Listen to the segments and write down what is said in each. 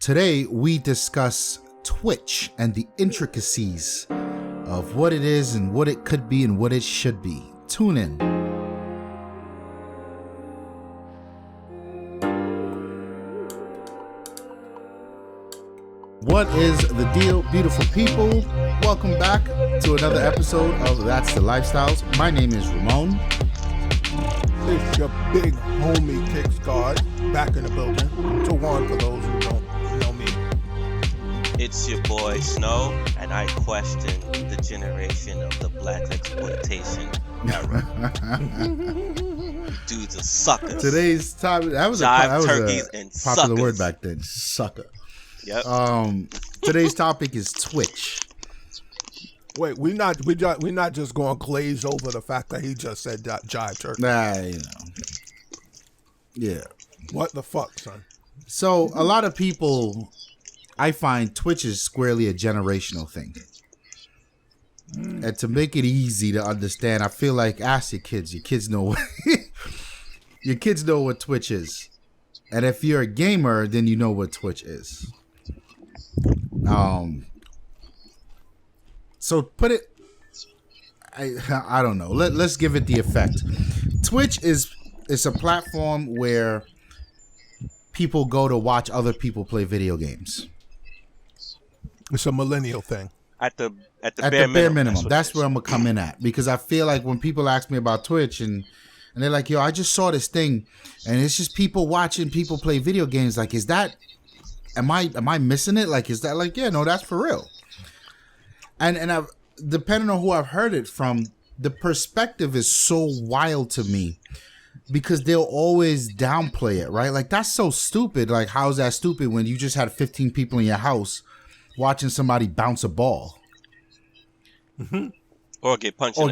Today, we discuss Twitch and the intricacies of what it is and what it could be and what it should be. Tune in. What is the deal, beautiful people? Welcome back to another episode of That's the Lifestyles. My name is Ramon. It's your big homie Kicks Guard back in the building. Tawann for those who don't know me. It's your boy Snow, and I question the generation of the black exploitation era. Dudes are suckers. Today's topic, that was a popular word back then, sucker. Yep. Today's topic is Twitch. Wait, we're not just going to glaze over the fact that he just said that jive turkey. Nah, you know. Yeah. What the fuck, son? So a lot of people, I find Twitch is squarely a generational thing. And to make it easy to understand, I feel like ask your kids. Your kids know your kids know what Twitch is. And if you're a gamer, then you know what Twitch is. So put it, I don't know. Let's give it the effect. Twitch is a platform where people go to watch other people play video games. It's a millennial thing. At the bare minimum. That's where I'm gonna come in at, because I feel like when people ask me about Twitch and they're like, "Yo, I just saw this thing, and it's just people watching people play video games." Like, is that? Am I missing it? Like, is that like? Yeah, no, that's for real. And I've, depending on who I've heard it from, the perspective is so wild to me, because they'll always downplay it, right? Like, that's so stupid. Like, how's that stupid when you just had 15 people in your house watching somebody bounce a ball? Mm-hmm. Or get punched Time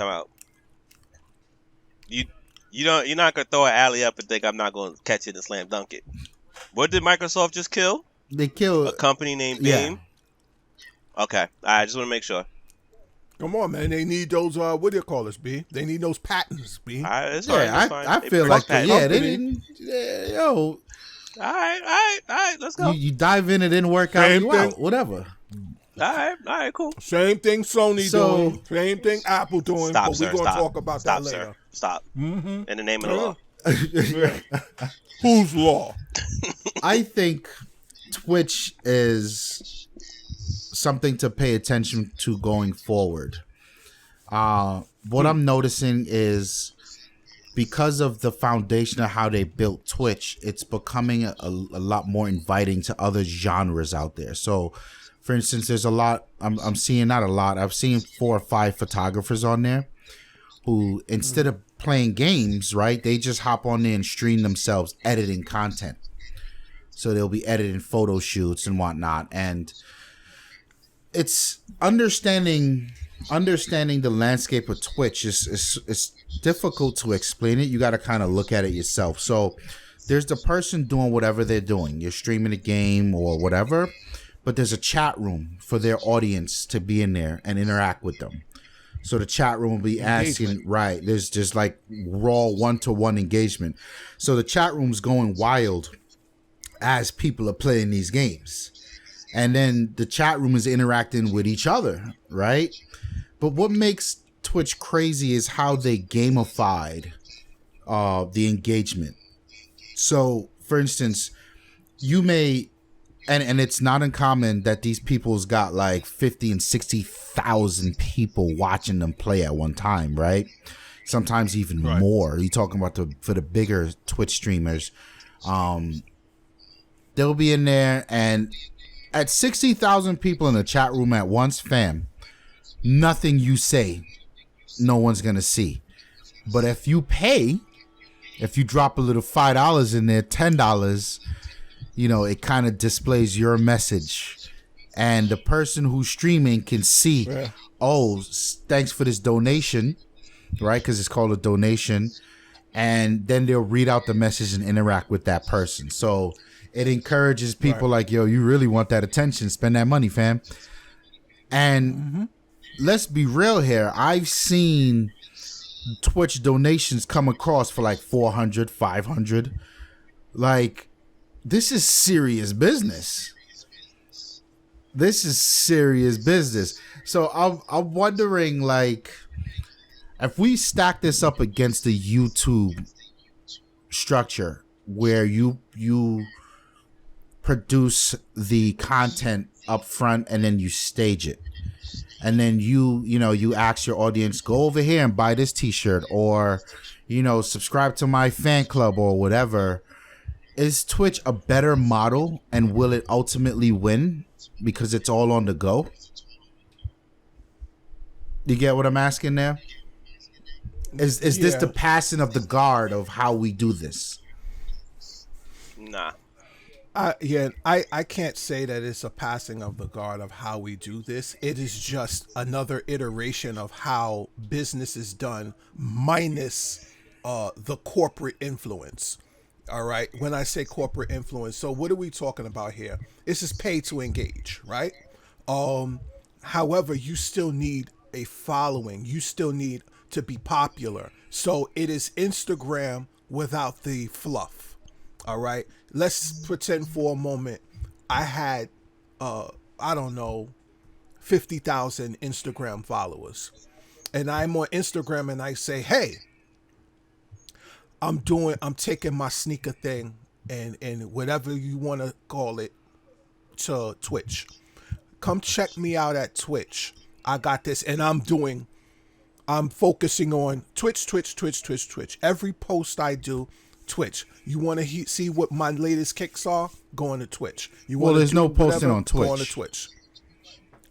out. You're not gonna throw an alley up and think I'm not gonna catch it and slam dunk it. What did Microsoft just kill? They killed a company named Beam. Yeah. Okay, I just want to make sure. Come on, man. They need those, what do you call this, B? They need those patents, B. I feel like that. Yeah, they didn't. Yo. All right. Let's go. You dive in, it didn't work out. You out. Whatever. All right, cool. Same thing Sony doing. Same thing Apple doing. Stop, but we're going to talk about that later. Sir. Stop. Mm-hmm. In the name of the law. Whose law? I think Twitch is something to pay attention to going forward. What I'm noticing is, because of the foundation of how they built Twitch, it's becoming a lot more inviting to other genres out there. So, for instance, there's a lot, I'm seeing, not a lot, I've seen 4 or 5 photographers on there who, instead of playing games, right, they just hop on there and stream themselves editing content. So they'll be editing photo shoots and whatnot. And it's understanding the landscape of Twitch is difficult to explain it. You got to kind of look at it yourself. So there's the person doing whatever they're doing. You're streaming a game or whatever, but there's a chat room for their audience to be in there and interact with them. So the chat room will be asking, right, there's just like raw one-to-one engagement. So the chat room's going wild as people are playing these games. And then the chat room is interacting with each other, right? But what makes Twitch crazy is how they gamified the engagement. So, for instance, you may, and it's not uncommon that these people's got like 50 and 60,000 people watching them play at one time, right? Sometimes even more. You're talking about for the bigger Twitch streamers. They'll be in there, and at 60,000 people in the chat room at once, fam, nothing you say no one's gonna see. But if you pay, if you drop a little $5 in there, $10, it kind of displays your message, and the person who's streaming can see, thanks for this donation, right? Because it's called a donation, and then they'll read out the message and interact with that person. So it encourages people like, yo, you really want that attention, spend that money, fam. And let's be real here. I've seen Twitch donations come across for like 400, 500. Like, this is serious business. This is serious business. So I'm wondering, like, if we stack this up against the YouTube structure where you produce the content up front and then you stage it, and then you ask your audience, go over here and buy this t-shirt, or subscribe to my fan club or whatever. Is Twitch a better model, and will it ultimately win because it's all on the go? You get what I'm asking there? Is this the passing of the guard of how we do this? Nah. I can't say that it's a passing of the guard of how we do this. It is just another iteration of how business is done, minus the corporate influence. All right. When I say corporate influence, so what are we talking about here? This is pay to engage, right? However, you still need a following. You still need to be popular. So it is Instagram without the fluff. All right. Let's pretend for a moment I had, 50,000 Instagram followers, and I'm on Instagram and I say, hey, I'm taking my sneaker thing and whatever you want to call it to Twitch. Come check me out at Twitch. I got this, and I'm focusing on Twitch. Every post I do, Twitch. You want to see what my latest kicks are? Go on to Twitch. There's no posting on Twitch. Go on to Twitch.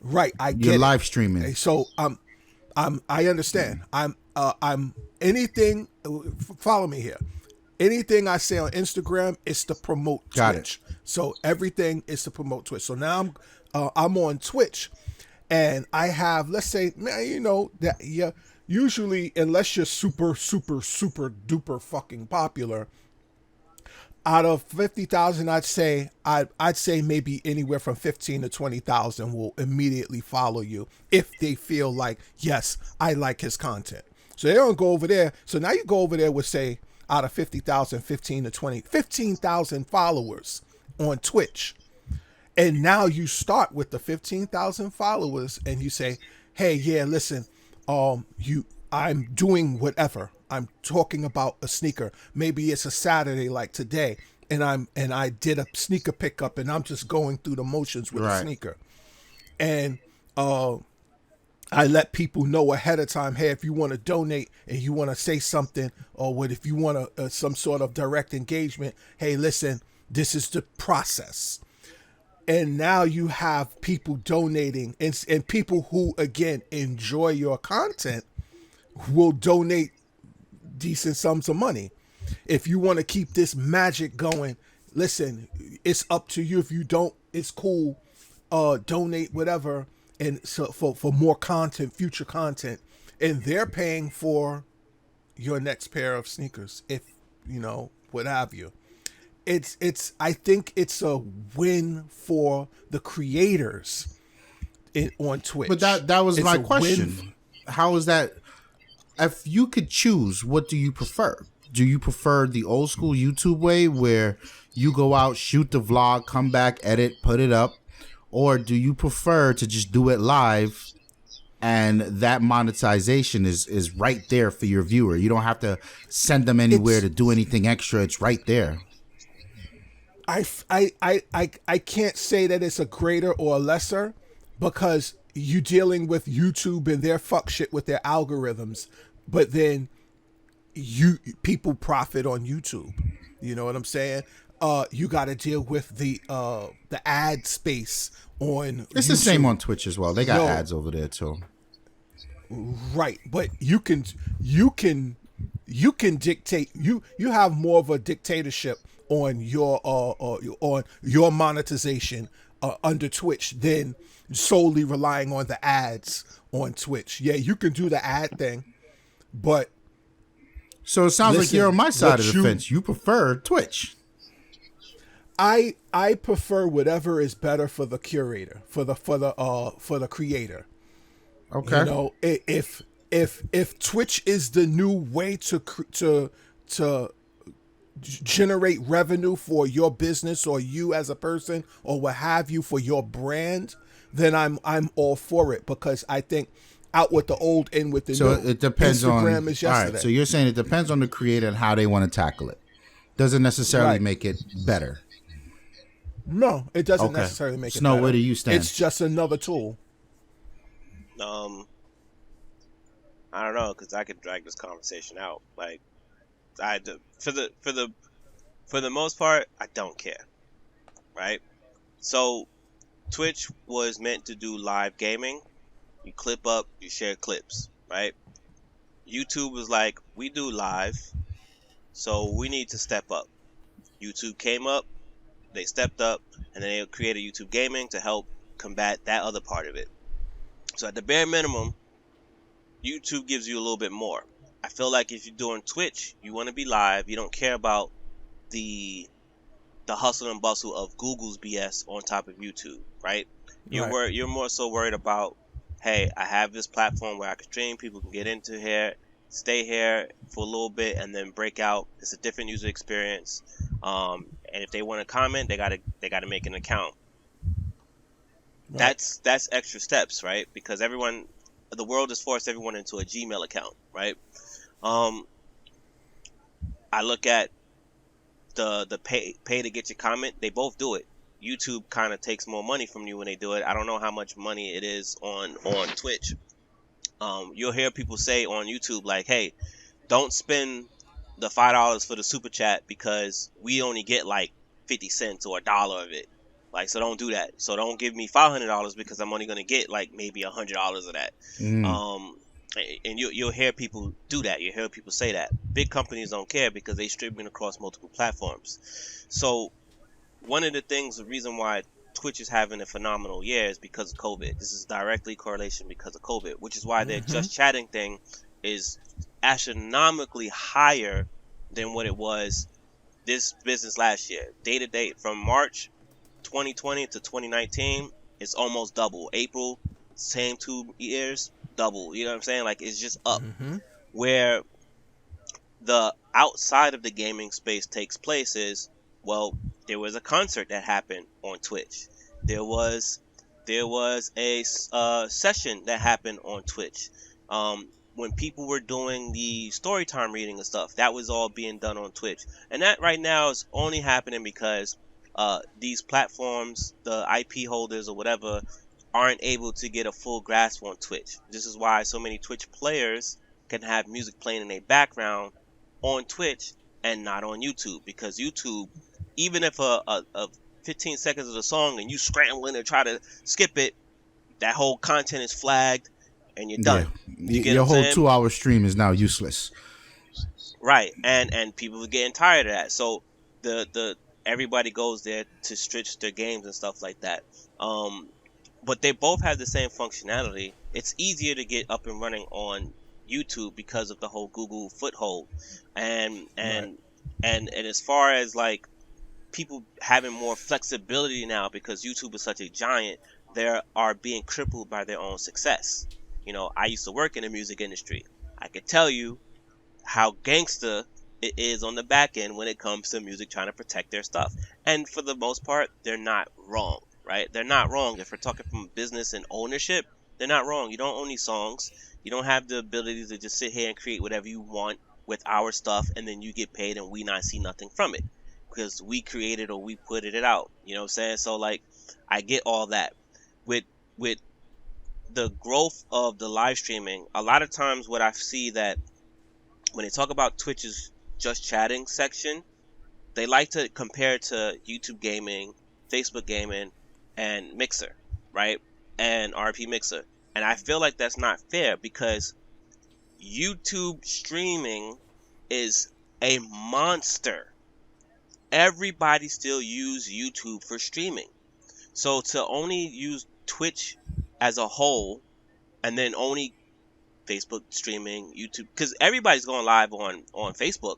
Right, I get You're it. live streaming. So I understand. I'm anything. Follow me here. Anything I say on Instagram is to promote Twitch. Got it. So everything is to promote Twitch. So now I'm on Twitch, and I have, let's say, that usually, unless you're super duper fucking popular, out of 50,000, I'd say maybe anywhere from 15 to 20,000 will immediately follow you if they feel like, yes, I like his content. So they don't go over there. So now you go over there with, say, out of 50,000, 15,000 followers on Twitch. And now you start with the 15,000 followers and you say, hey, yeah, listen, I'm doing whatever. I'm talking about a sneaker. Maybe it's a Saturday like today, and I did a sneaker pickup, and I'm just going through the motions with a sneaker. And I let people know ahead of time, hey, if you want to donate and you want to say something, or if you want some sort of direct engagement, hey, listen, this is the process. And now you have people donating, and people who, again, enjoy your content will donate decent sums of money. If you want to keep this magic going, listen, it's up to you. If you don't, it's cool. Donate whatever, and so for more content, future content, and they're paying for your next pair of sneakers, if what have you. I think it's a win for the creators on Twitch. But that was my question. How is that? If you could choose, what do you prefer? Do you prefer the old school YouTube way where you go out, shoot the vlog, come back, edit, put it up? Or do you prefer to just do it live and that monetization is right there for your viewer? You don't have to send them anywhere to do anything extra. It's right there. I can't say that it's a greater or a lesser, because you dealing with YouTube and their fuck shit with their algorithms, but then people profit on YouTube. You know what I'm saying? You got to deal with the ad space on. It's YouTube. the same on Twitch as well. They got ads over there too. Right, but you can dictate. You have more of a dictatorship on on your monetization under Twitch than solely relying on the ads on Twitch. Yeah, you can do the ad thing, but So it sounds like you're on listen, my side of the fence. You prefer Twitch. I prefer whatever is better for the curator, for the creator. Okay. You know, if Twitch is the new way to generate revenue for your business or you as a person or what have you for your brand, then I'm all for it, because I think out with the old, in with the So new. it depends Instagram on. is All yesterday. right. So you're saying it depends on the creator and how they want to tackle it. Doesn't necessarily Right. make it better. No, it doesn't Okay. necessarily make it Snow, better. where do you stand? It's just another tool. I don't know, because I could drag this conversation out. Like, for the most part, I don't care, right? So, Twitch was meant to do live gaming. You clip up, you share clips, right? YouTube was like, we do live, so we need to step up. YouTube came up, they stepped up, and then they created YouTube Gaming to help combat that other part of it. So at the bare minimum, YouTube gives you a little bit more. I feel like if you're doing Twitch, you want to be live. You don't care about the hustle and bustle of Google's BS on top of YouTube, right? You're more so worried about, hey, I have this platform where I can stream. People can get into here, stay here for a little bit, and then break out. It's a different user experience. And if they want to comment, they gotta make an account. Right. That's extra steps, right? Because the world has forced everyone into a Gmail account, right? I look at the pay to get your comment. They both do it. YouTube kind of takes more money from you when they do it. I don't know how much money it is on Twitch. You'll hear people say on YouTube like, "Hey, don't spend the $5 for the super chat because we only get like 50 cents or $1 of it. Like, so don't do that. So don't give me $500 because I'm only gonna get like maybe $100 of that." And you'll hear people do that. You hear people say that. Big companies don't care because they streaming across multiple platforms. So one of the reason why Twitch is having a phenomenal year is because of COVID. This is directly correlation because of COVID, which is why their just chatting thing is astronomically higher than what it was this business last year. Day to date, from March 2020 to 2019, it's almost double. April, same 2 years, double. You know what I'm saying? Like, it's just up. Where the outside of the gaming space takes place is, well, there was a concert that happened on Twitch. There was a session that happened on Twitch. When people were doing the story time reading and stuff, that was all being done on Twitch. And that right now is only happening because these platforms, the IP holders or whatever, aren't able to get a full grasp on Twitch. This is why so many Twitch players can have music playing in their background on Twitch and not on YouTube, because YouTube, even if a 15 seconds of the song and you scrambling to try to skip it, that whole content is flagged and you're done. Yeah. You your whole 2-hour stream is now useless. Right, and people are getting tired of that. So the everybody goes there to stretch their games and stuff like that. But they both have the same functionality. It's easier to get up and running on YouTube because of the whole Google foothold, and as far as like people having more flexibility now because YouTube is such a giant, they are being crippled by their own success. You know, I used to work in the music industry. I could tell you how gangster it is on the back end when it comes to music trying to protect their stuff. And for the most part, they're not wrong, right? They're not wrong. If we're talking from business and ownership, they're not wrong. You don't own these songs. You don't have the ability to just sit here and create whatever you want with our stuff, and then you get paid and we not see nothing from it because we created or we put it out. You know what I'm saying? So like, I get all that. With the growth of the live streaming, a lot of times what I see that when they talk about Twitch's just chatting section, they like to compare it to YouTube gaming, Facebook gaming, and Mixer, right? And RP Mixer. And I feel like that's not fair because YouTube streaming is a monster. Everybody still use YouTube for streaming. So to only use Twitch as a whole and then only Facebook streaming, YouTube, because everybody's going live on Facebook.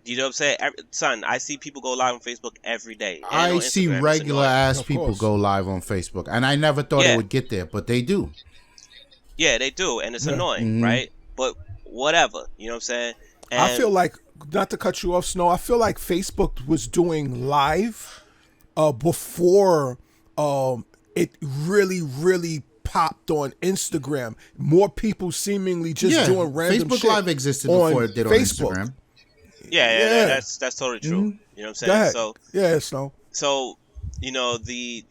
You know what I'm saying? Son, I see people go live on Facebook every day and I on see Instagram. It's regular annoying. ass Of people course. go live on Facebook, and I never thought it Yeah, would get there, but they do. yeah, they do, and it's Yeah. annoying, Hmm. right? But whatever, you know what I'm saying? I feel And like, not to cut you off, Snow, I feel like Facebook was doing live before it really popped on Instagram. More people seemingly just Yeah, doing random Facebook shit Live existed on before it did on Facebook. Instagram. yeah, Yeah. that's totally true. You know what I'm Go saying? ahead. Yeah, Snow. So you know the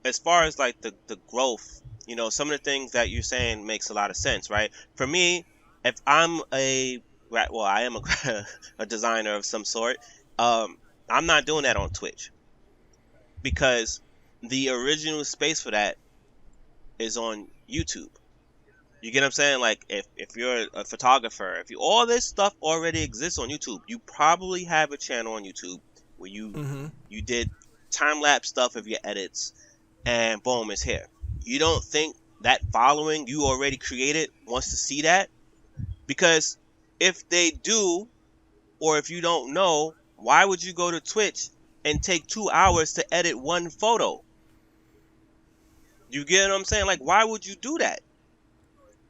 as far as like the growth, you know, some of the things that you're saying makes a lot of sense, right? For me, if I'm I am a, a designer of some sort, I'm not doing that on Twitch because the original space for that is on YouTube. You get what I'm saying? Like if you're a photographer, if you all this stuff already exists on YouTube, you probably have a channel on YouTube where you did time lapse stuff of your edits, and boom, it's here. You don't think that following you already created wants to see that? Because if they do, or if you don't know, why would you go to Twitch and take 2 hours to edit one photo? You get what I'm saying? Like, why would you do that?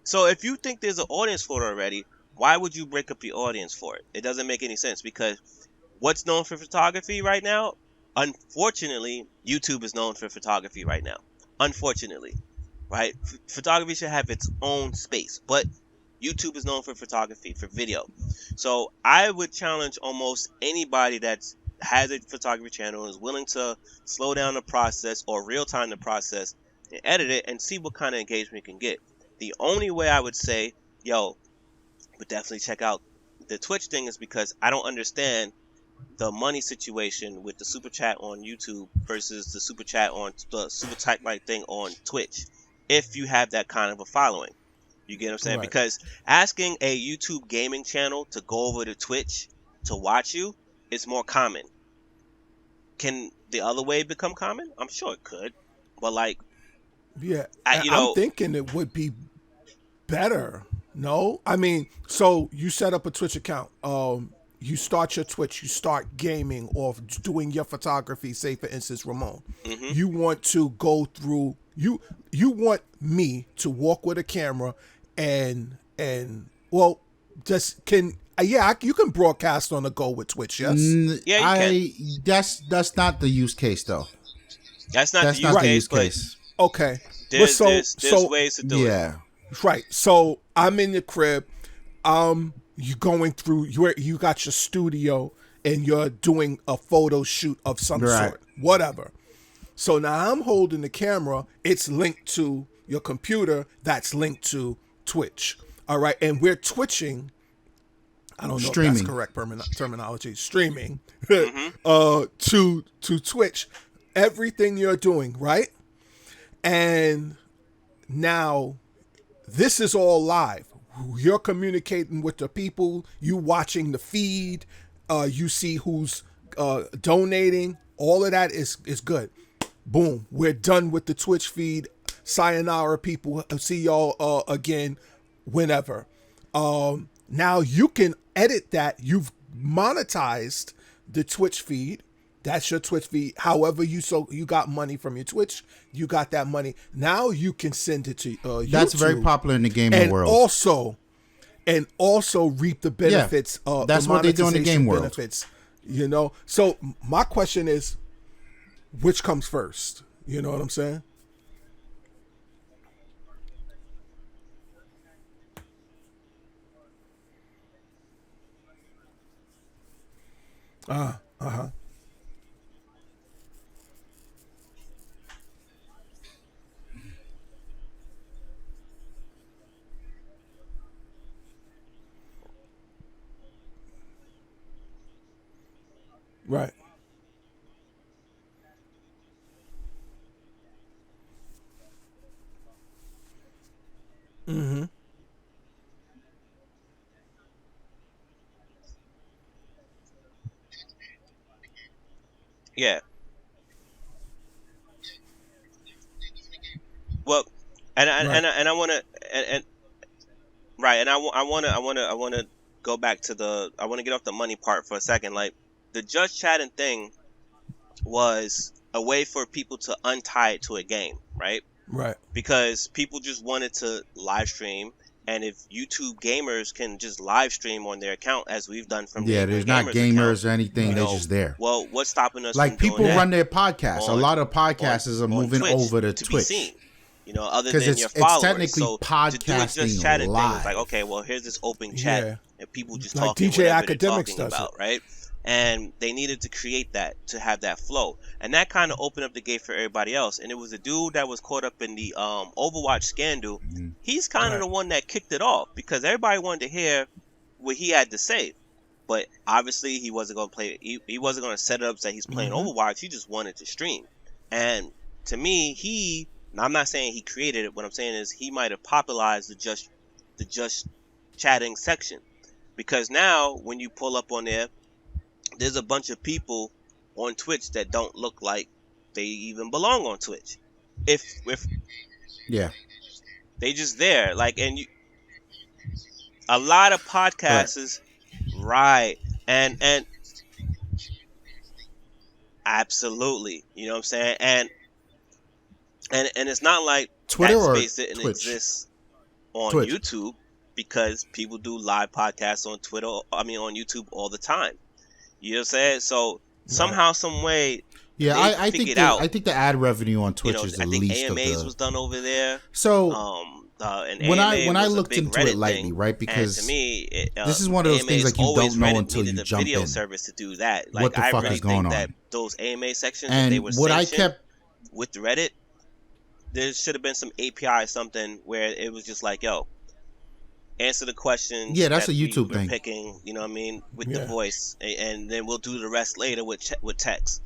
So if you think there's an audience for it already, why would you break up the audience for it? It doesn't make any sense because what's known for photography right now? Unfortunately, YouTube is known for photography right now. Unfortunately, right? Photography should have its own space, but YouTube is known for photography, for video. So I would challenge almost anybody that has a photography channel and is willing to slow down the process or real time the process and edit it and see what kind of engagement you can get. The only way I would say, yo, but definitely check out the Twitch thing is because I don't understand the money situation with the super chat on YouTube versus the super chat on the super chat like thing on Twitch. If you have that kind of a following, you get what I'm saying? Right. Because asking a YouTube gaming channel to go over to Twitch to watch you is more common. Can the other way become common? I'm sure it could, but like, Yeah. you I'm know, thinking it would be better. No? I mean, so you set up a Twitch account. You start your Twitch, you start gaming or doing your photography, say for instance, Ramon. hmm You want to go through you want me to walk with a camera and well, just can you can broadcast on the go with Twitch, yes? yeah, you can. That's not the use case though. That's not the That's use not the case, use but case. Okay. But there's ways to do it. Yeah. right. So I'm in the crib. You going through you got your studio and you're doing a photo shoot of some Right. sort, whatever. So now I'm holding the camera. It's linked to your computer. That's linked to Twitch. All right, and we're twitching. I don't know if Streaming. that's correct terminology. Streaming hmm to Twitch. Everything you're doing, right? And now this is all live. You're communicating with the people. You watching the feed. You see who's donating. All of that is good. Boom. We're done with the Twitch feed. Sayonara, people. See y'all again whenever. Now you can edit that. You've monetized the Twitch feed. That's your Twitch feed. However, you got money from your Twitch, you got that money. Now you can send it to YouTube. That's very popular in the gaming and world. also reap the benefits. That's the what they do in the monetization game world. benefits. You know. So my question is, which comes first? You know what I'm saying? Uh-huh. Right. Yeah. Well, and I want to and right, and I want to go back to I want to get off the money part for a second. Like the just chatting thing was a way for people to untie it to a game, right? Right. Because people just wanted to live stream, and if YouTube gamers can just live stream on their account, as we've done from Yeah, there's not gamers or anything. They're just there. Well, what's stopping us? Like from people doing run that their podcasts. A lot of podcasters are moving over to to Twitch. Be seen, other than your followers. It's technically so podcasting to do it just chatting live. thing, it's like, okay, well, here's this open chat, and people just like talking DJ whatever Academics they're talking about, right? And they needed to create that to have that flow, and that kind of opened up the gate for everybody else. And it was a dude that was caught up in the Overwatch scandal. Mm-hmm. He's kind of the one that kicked it off because everybody wanted to hear what he had to say. But obviously, he wasn't going to play. He wasn't going to set it up so he's playing Overwatch. He just wanted to stream. And to me, I'm not saying he created it. What I'm saying is he might have popularized the just chatting section, because now when you pull up on there, there's a bunch of people on Twitch that don't look like they even belong on Twitch. If yeah, they just there, like, and a lot of podcasters, right? And absolutely, you know what I'm saying? And it's not like Twitter that or space didn't Twitch? exist on Twitch. YouTube, because people do live podcasts on on YouTube all the time. You know what I'm saying? So somehow, some way, yeah, I think the ad revenue on Twitch is the least AMAs of the. Was done over there. So and when AMA I was a looked big into Reddit it lightly, thing, right? Because and to me, this is one of those things like you don't know until you jump video in. Service to do that. Like, what the fuck I really is going think that on? those AMA sections, And if they were what I sanctioned kept with Reddit, there should have been some API or something where it was just like, yo, answer the questions. Yeah, that's that a YouTube we're thing. Picking, you know what I mean, with the voice, and then we'll do the rest later with text.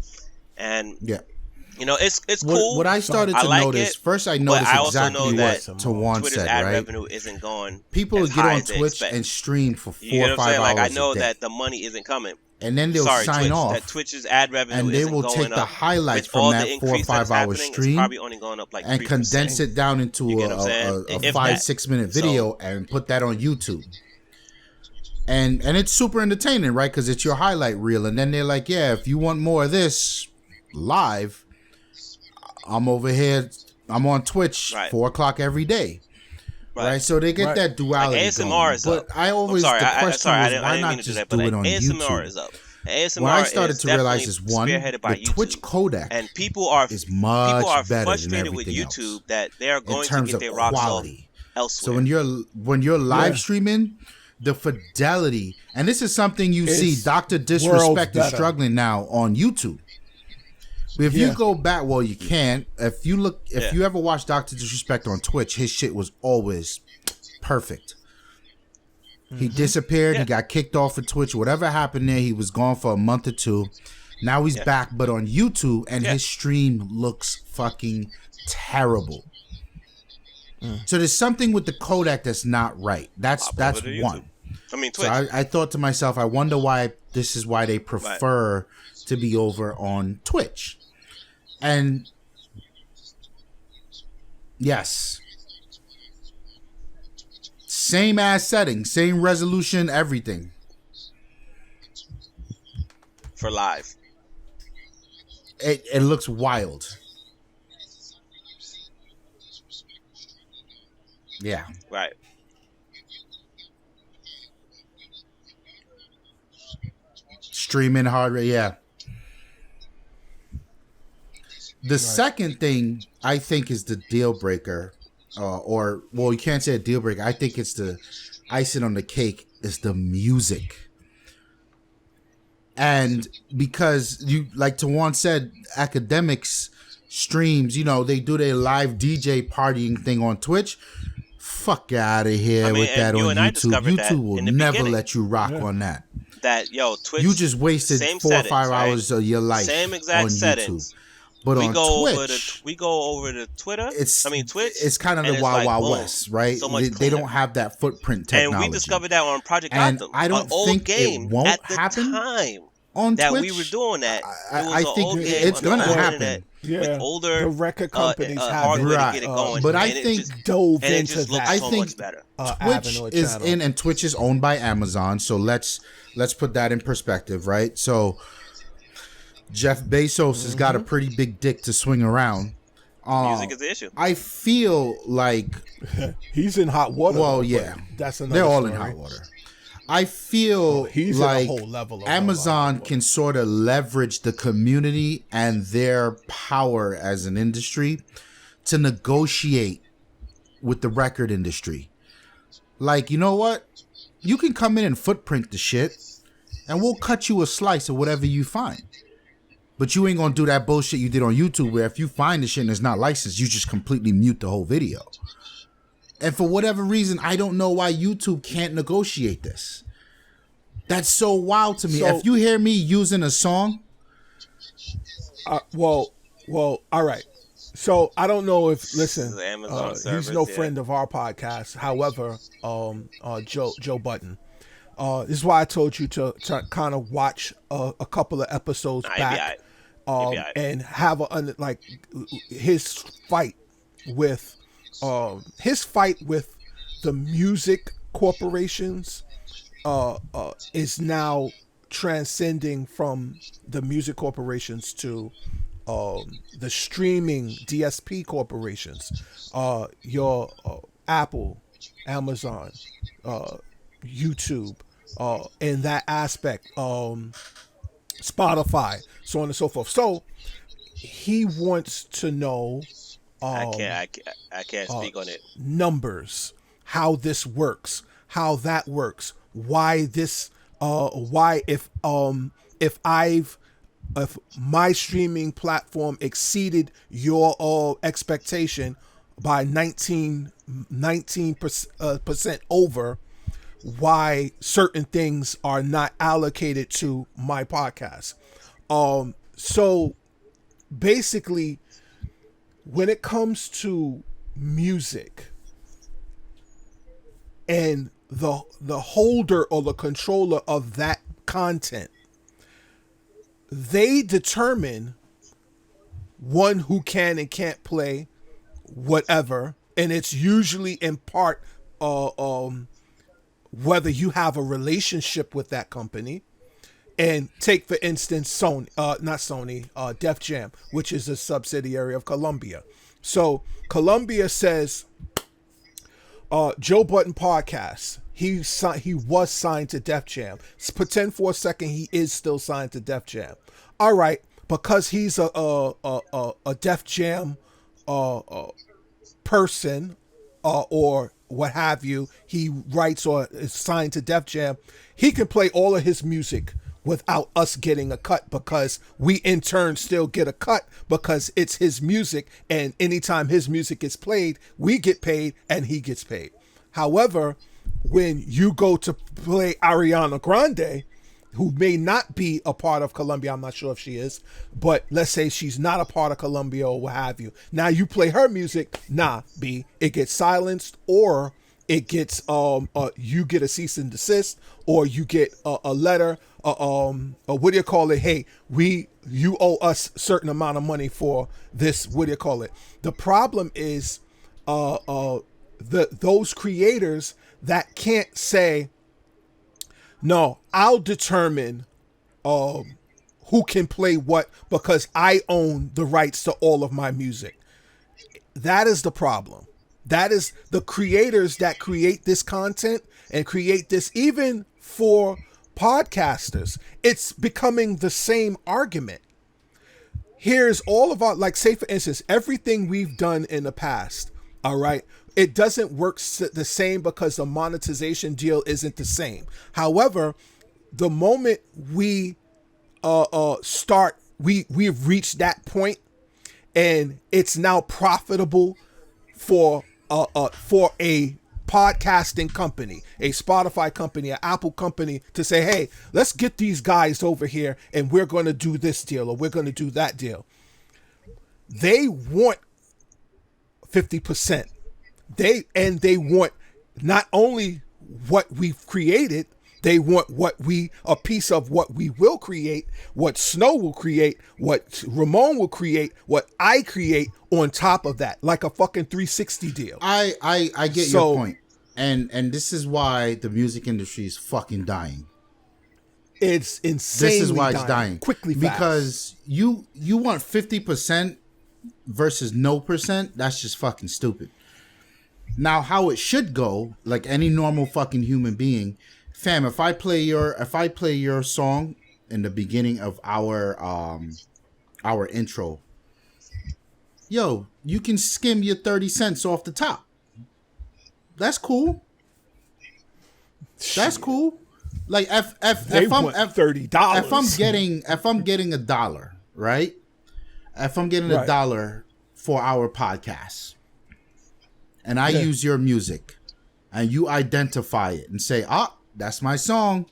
And it's cool. What I started to notice first, I noticed exactly what Tawann Twitter's said. ad Right, revenue isn't going. People as get high on as they Twitch expect. and stream for 4 You know or what I'm 5 saying? hours. Like, I know a day. that the money isn't coming. And then they'll sign Twitch, off. That Twitch's ad revenue And they isn't will going take the up. highlights With from all that the 4 or increase 5 that's hour happening, stream it's probably only going up like and 3%. condense it down into You get what I'm saying? a If 5-6 minute video and put that on YouTube. And it's super entertaining, right? Because it's your highlight reel. And then they're like, yeah, if you want more of this live, I'm over here. I'm on Twitch 4 o'clock every day. Right. So they get that duality. Like, ASMR going. is up. But I always, the question was, why not just do it on ASMR YouTube? Is up. ASMR what I started to realize is, one, the Twitch codec and people are much better frustrated than with everything YouTube else that they are going in terms to get of their rocks off quality. elsewhere. So when you're live streaming, the fidelity, and this is something you see Dr. Disrespect is struggling now on YouTube. If you go back, well, you can't. If you ever watch Dr. Disrespect on Twitch, his shit was always perfect. He disappeared. He got kicked off of Twitch. Whatever happened there, he was gone for a month or 2. Now he's back, but on YouTube, and his stream looks fucking terrible. So there's something with the codec that's not right. That's one. I mean, Twitch. So I thought to myself, I wonder why this is why they prefer to be over on Twitch. And yes, same ass settings, same resolution, everything for live. It looks wild. Yeah. Right. Streaming hardware, yeah. The second thing I think is the deal breaker, or you can't say a deal breaker. I think it's the icing on the cake is the music. And because like Tawann said, academics streams, they do their live DJ partying thing on Twitch. Fuck out of here with that on YouTube. YouTube will never let you rock on that. Twitch, you just wasted 4 or 5 hours of your life same exact on settings. YouTube. But on Twitch, we go over to Twitter. Twitch. It's kind of the Wild Wild West, right? So they don't have that footprint technology. And we discovered that on Project Gotham. I don't think it won't happen on that Twitch, we were doing that. It was I an think old game it's on the gonna old happen. internet Yeah, with older the record companies hardware Right. to get it going. But I and think it just, dove and it into just looks that. I so think much better. Twitch avenue or is channel. in, and Twitch is owned by Amazon. So let's put that in perspective, right? So Jeff Bezos has got a pretty big dick to swing around. Music is the issue. I feel like, He's in hot water. well, though, but yeah, that's another they're all story. in hot water. I feel he's like in a whole level of Amazon can sort of leverage the community and their power as an industry to negotiate with the record industry. Like, you know what? You can come in and footprint the shit, and we'll cut you a slice of whatever you find. But you ain't gonna do that bullshit you did on YouTube where if you find the shit and it's not licensed, you just completely mute the whole video. And for whatever reason, I don't know why YouTube can't negotiate this. That's so wild to me. So, if you hear me using a song, well, all right. So I don't know if listen. Amazon service, he's no yeah. friend of our podcast. However, Joe Button. This is why I told you to kind of watch a couple of episodes back, and have like his fight with the music corporations is now transcending from the music corporations to the streaming DSP corporations, your Apple, Amazon, YouTube, in that aspect, Spotify, so on and so forth. So he wants to know. I can't speak on it. Numbers, how this works, how that works, why this, why if my streaming platform exceeded your expectation by 19% over, why certain things are not allocated to my podcast. So basically, when it comes to music and the holder or the controller of that content, they determine one who can and can't play whatever, and it's usually in part whether you have a relationship with that company. And take, for instance, Def Jam, which is a subsidiary of Columbia. So Columbia says, Joe Button podcast, he was signed to Def Jam. Pretend for a second he is still signed to Def Jam. All right, because he's a Def Jam person or what have you, he writes or is signed to Def Jam, he can play all of his music without us getting a cut, because we in turn still get a cut because it's his music, and anytime his music is played, we get paid and he gets paid. However, when you go to play Ariana Grande, who may not be a part of Columbia, I'm not sure if she is, but let's say she's not a part of Columbia or what have you. Now you play her music, it gets silenced, or it gets you get a cease and desist, or you get a letter, what do you call it? Hey, you owe us a certain amount of money for this. What do you call it? The problem is those creators that can't say, no, I'll determine who can play what because I own the rights to all of my music. That is the problem. That is the creators that create this content and create this, even for podcasters. It's becoming the same argument. Here's all of our, like, say for instance, everything we've done in the past, all right, it doesn't work the same because the monetization deal isn't the same. However, the moment we we've reached that point and it's now profitable for a podcasting company, a Spotify company, an Apple company, to say, hey, let's get these guys over here and we're going to do this deal or we're going to do that deal. They want 50%. They want not only what we've created, They want a piece of what we will create, what Snow will create, what Ramon will create, what I create on top of that, like a fucking 360 deal. I get your point. And this is why the music industry is fucking dying. It's insane. This is why it's dying. Quickly, fast. Because you want 50% versus no percent, that's just fucking stupid. Now, how it should go, like any normal fucking human being, fam, if I play your song in the beginning of our intro, yo, you can skim your 30 cents off the top. That's cool. That's cool. Like if I'm $30, if I'm getting $1, right? If I'm getting $1 for our podcast, and I use your music, and you identify it and say, that's my song,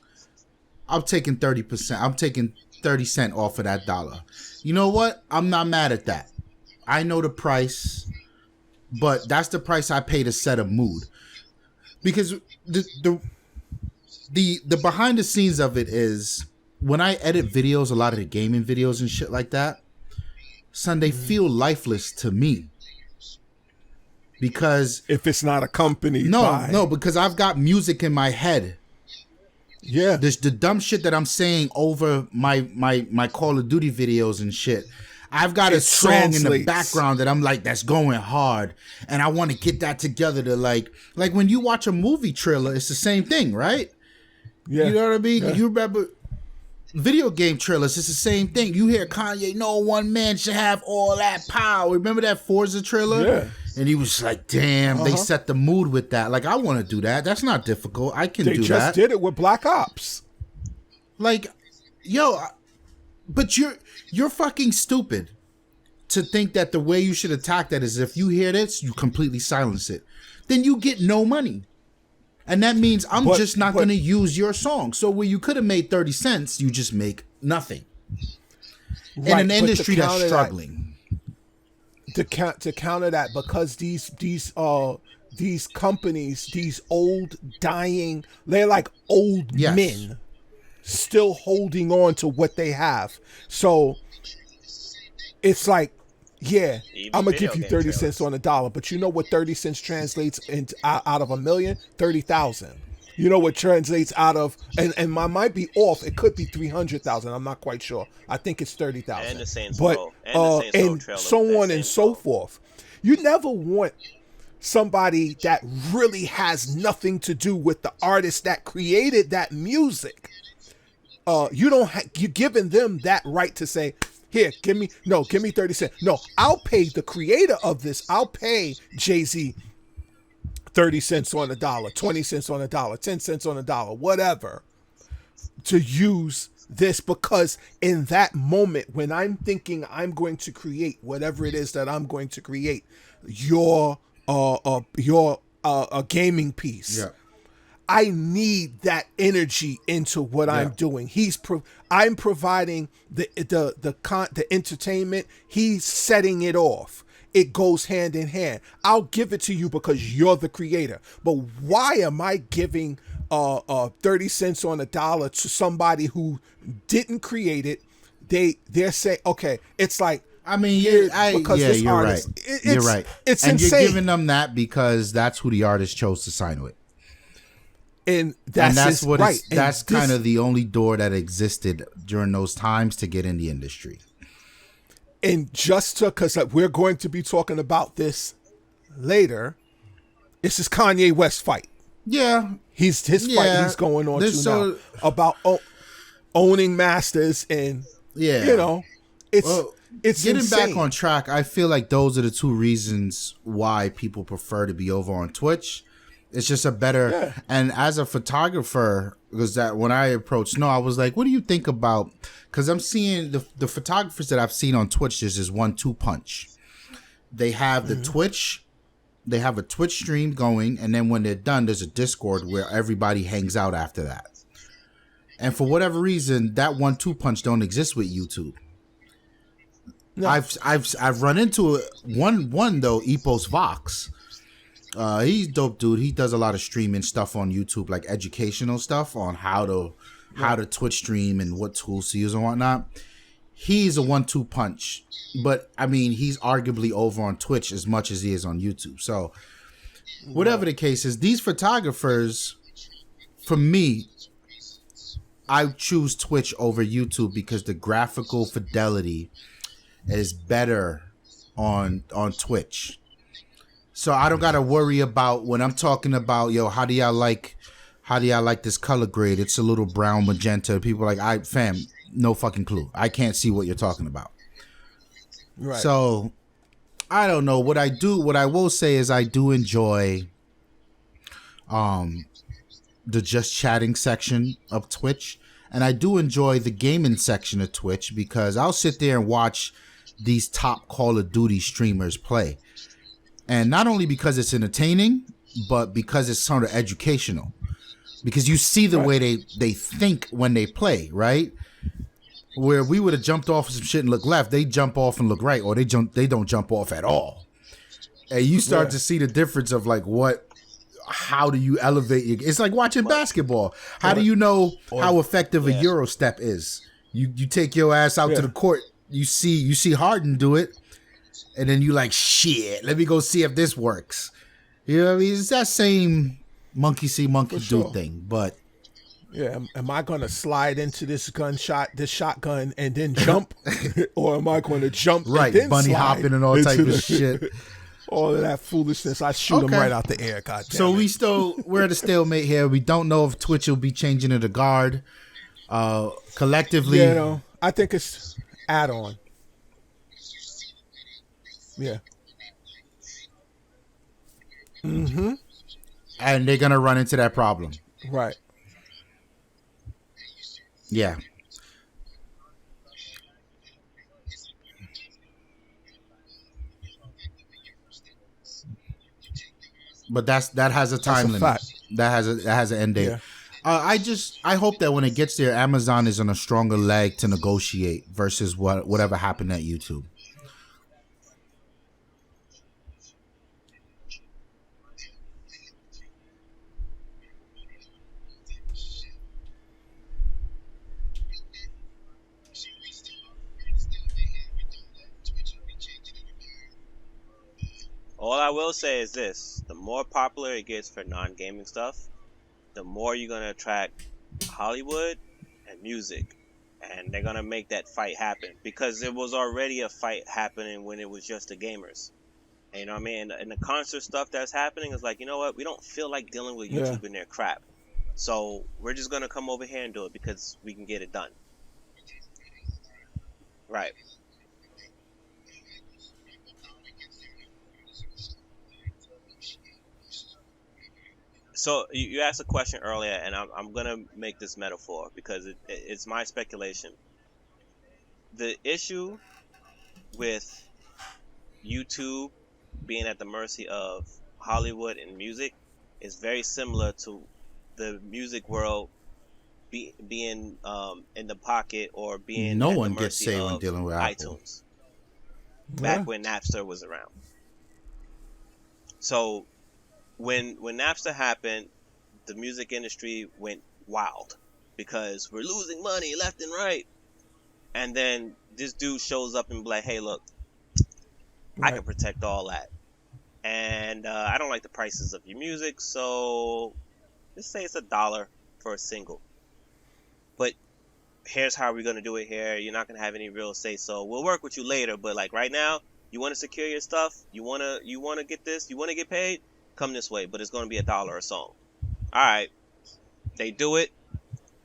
I'm taking 30%. I'm taking 30 cents off of that $1. You know what? I'm not mad at that. I know the price, but that's the price I pay to set a mood. Because the behind the scenes of it is when I edit videos, a lot of the gaming videos and shit like that, son, they feel lifeless to me. Because if it's not accompanied no, because I've got music in my head. Yeah. There's the dumb shit that I'm saying over my Call of Duty videos and shit. I've got a song in the background that I'm like, that's going hard. And I want to get that together to like when you watch a movie trailer, it's the same thing, right? Yeah. You know what I mean? Yeah. You remember video game trailers, it's the same thing. You hear Kanye, no one man should have all that power. Remember that Forza trailer? Yeah. And he was like, damn, they set the mood with that. Like, I want to do that. That's not difficult. I can do that. They just did it with Black Ops. Like, yo, but you're fucking stupid to think that the way you should attack that is if you hear this, you completely silence it. Then you get no money. And that means I'm just not going to use your song. So where you could have made 30 cents, you just make nothing. Right, in an industry that's struggling. To counter that, because these companies, these old dying, they're like old men still holding on to what they have. So it's like, yeah, I'm gonna give you 30 cents on $1, but you know what 30 cents translates into out of $1 million? 30,000. You know what translates out of, and I might be off. It could be 300,000. I'm not quite sure. I think it's 30,000. And the Saints but Row. And so on and so forth. You never want somebody that really has nothing to do with the artist that created that music. You're giving them that right to say, here, give me 30 cents. No, I'll pay the creator of this. I'll pay Jay-Z 30 cents on $1, 20 cents on $1, 10 cents on $1, whatever, to use this, because in that moment when I'm thinking I'm going to create whatever it is that I'm going to create, your gaming piece. Yeah. I need that energy into what I'm doing. I'm providing the entertainment. He's setting it off. It goes hand in hand. I'll give it to you because you're the creator. But why am I giving 30 cents on $1 to somebody who didn't create it? They're saying, okay, it's like, I mean, you're right. You're right. It's and insane. You're giving them that because that's who the artist chose to sign with. And that's what right. That's kind of the only door that existed during those times to get in the industry. And just because we're going to be talking about this later, it's this Kanye West fight. Yeah, his fight he's going on to now about owning masters, and it's getting insane. Back on track. I feel like those are the two reasons why people prefer to be over on Twitch. It's just a better, and as a photographer, because that when I approached Snow, I was like, what do you think about, because I'm seeing the photographers that I've seen on Twitch, there's this 1-2 punch. They have the Twitch, they have a Twitch stream going, and then when they're done, there's a Discord where everybody hangs out after that. And for whatever reason, that 1-2 punch don't exist with YouTube. No. I've run into one though, Epos Vox. He's dope, dude. He does a lot of streaming stuff on YouTube, like educational stuff on how to Twitch stream and what tools to use and whatnot. He's a 1-2 punch, but I mean, he's arguably over on Twitch as much as he is on YouTube. So, whatever the case is, these photographers, for me, I choose Twitch over YouTube because the graphical fidelity is better on Twitch. So I don't gotta worry about when I'm talking about, yo, how do y'all like this color grade? It's a little brown magenta. People are like, fam, no fucking clue. I can't see what you're talking about. Right. So I don't know. What I will say is I do enjoy the just chatting section of Twitch. And I do enjoy the gaming section of Twitch because I'll sit there and watch these top Call of Duty streamers play. And not only because it's entertaining, but because it's sort of educational. Because you see the way they think when they play, right? Where we would have jumped off some shit and look left, they jump off and look right, or they don't jump off at all. And you start to see the difference of like how do you elevate it's like watching basketball. How do you know how effective a Euro step is? You take your ass out to the court, you see Harden do it. And then you like, shit, let me go see if this works. You know what I mean? It's that same monkey see, monkey do thing. But yeah, am I going to slide into this shotgun and then jump? Or am I going to jump and then bunny slide hopping and all type of shit. All of that foolishness. I shoot them right out the air, goddamn. So we're at a stalemate here. We don't know if Twitch will be changing to the guard. Collectively. Yeah, no, I think it's add-on. Yeah. Mm-hmm. And they're gonna run into that problem. Right. Yeah. But that has a time limit. Fact. That has an end date. Yeah. I hope that when it gets there, Amazon is on a stronger leg to negotiate versus whatever happened at YouTube. All I will say is this: the more popular it gets for non-gaming stuff, the more you're gonna attract Hollywood and music, and they're gonna make that fight happen because there was already a fight happening when it was just the gamers. And, you know what I mean? And the concert stuff that's happening is like, you know what? We don't feel like dealing with YouTube and their crap, so we're just gonna come over here and do it because we can get it done. Right. So you asked a question earlier, and I'm gonna make this metaphor because it's my speculation. The issue with YouTube being at the mercy of Hollywood and music is very similar to the music world being in the pocket or being no at one the gets mercy say of when dealing with Apple. iTunes. Back when Napster was around. So when Napster happened, the music industry went wild because we're losing money left and right. And then this dude shows up and be like, hey, look, I can protect all that. And I don't like the prices of your music, so let's say it's $1 for a single. But here's how we're going to do it here. You're not going to have any real say, so we'll work with you later. But like right now, you want to secure your stuff? You want to get this? You want to get paid? Come this way, but it's going to be $1 a song. All right. They do it,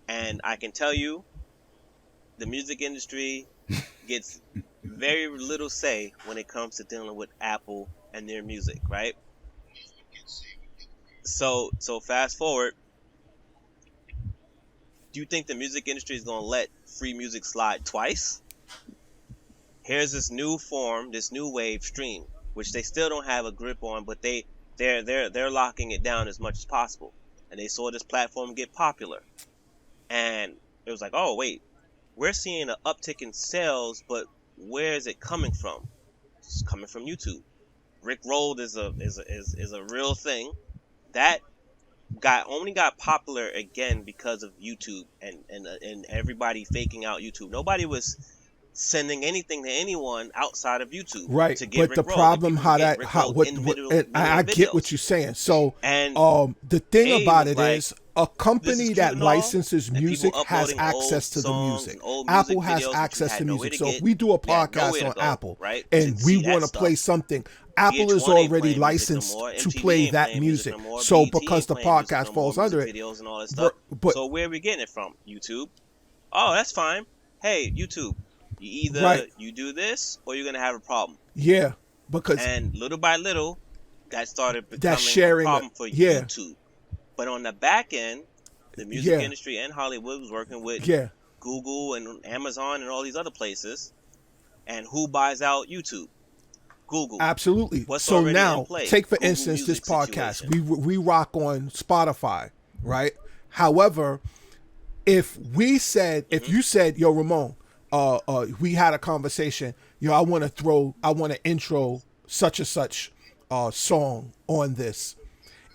and I can tell you the music industry gets very little say when it comes to dealing with Apple and their music, right? So fast forward. Do you think the music industry is going to let free music slide twice? Here's this new form, this new wave stream, which they still don't have a grip on, but they're locking it down as much as possible. And they saw this platform get popular. And it was like, oh, wait, we're seeing an uptick in sales, but where is it coming from? It's coming from YouTube. Rick Rolled is a real thing. That only got popular again because of YouTube and everybody faking out YouTube. Nobody was sending anything to anyone outside of YouTube Right, to get but Rick the Rolled. problem People get Rick Rolled and I get what videos. you're saying. So, And the thing Abe about was it like, is, a this is company cute that and all, and licenses people music has uploading access old to the songs music. and old music Apple has videos, which you access had to no way music. to So get. if we do a You had nowhere podcast to on go, Apple right? and To we see that want to play stuff. something, Apple is VH1 ain't already playing music no licensed more. to MTV play ain't that playing music music. no more. So BET because ain't the playing music podcast no more. falls under Music it, videos and all that stuff. but So where are we getting it from? YouTube. Oh, that's fine. Hey, YouTube. right, You do this or you're gonna have a problem. yeah, because And little by little, that started that's becoming a sharing. problem for Yeah, YouTube. But on the back end, the music yeah, industry and Hollywood was working with yeah. Google and Amazon and all these other places. And who buys out YouTube? Google. Absolutely. What's So already in now, play? take for Google instance this Music podcast. situation. We rock on Spotify, right? However, if you said, yo, Ramon, we had a conversation, yo, I want to intro such and such song on this.